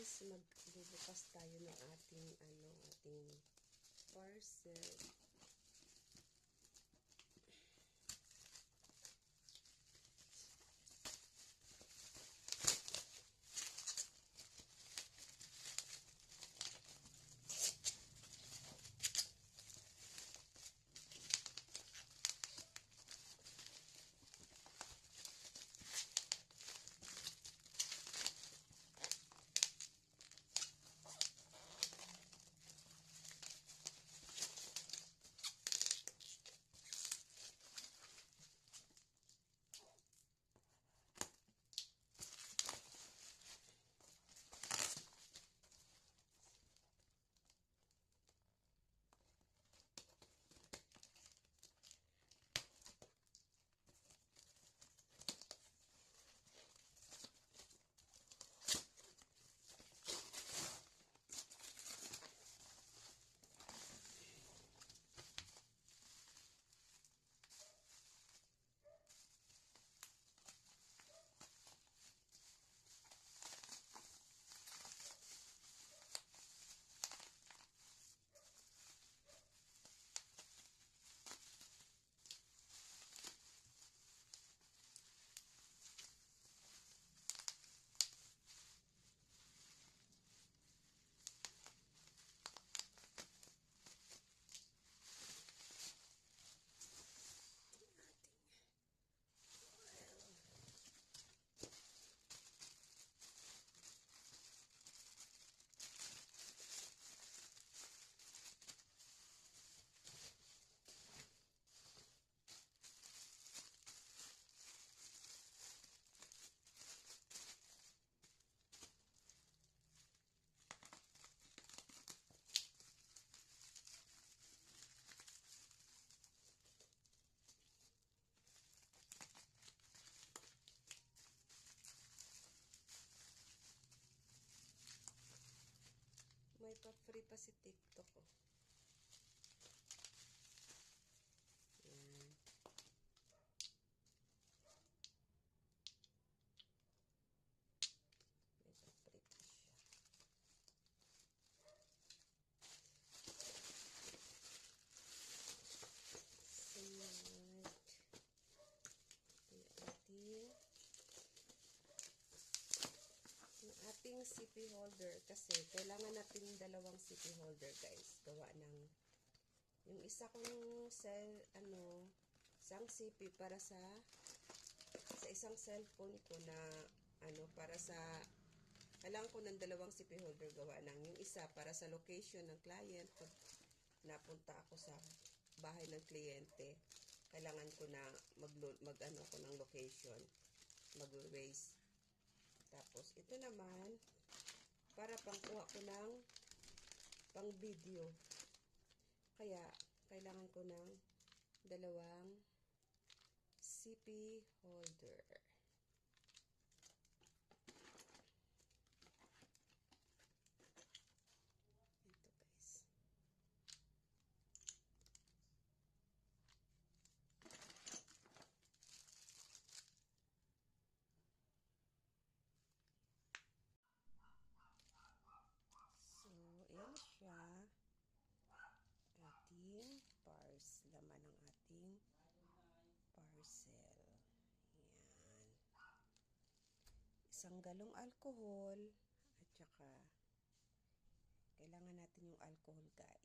guys, magbubukas tayo ng ating parcel. May pa-free pa si TikTok, oh. Yan. May pa-free pa siya. So, yung ating CP holder, kasi kailangan natin dalawang CP holder, guys. Gawa ng yung isa kong isang CP para sa isang cellphone ko na para sa kailangan ko ng dalawang CP holder, gawa ng yung isa para sa location ng client. Pag napunta ako sa bahay ng kliyente, kailangan ko na mag-ano ko ng location, mag-raise. Tapos, ito naman, para pangkuha ko ng pang-video. Kaya, kailangan ko ng dalawang CP holder. Ito, guys. So, ayan siya. Ating laman ng ating parcel. Ayan. Isang galong alcohol. At saka, kailangan natin yung alcohol, guys.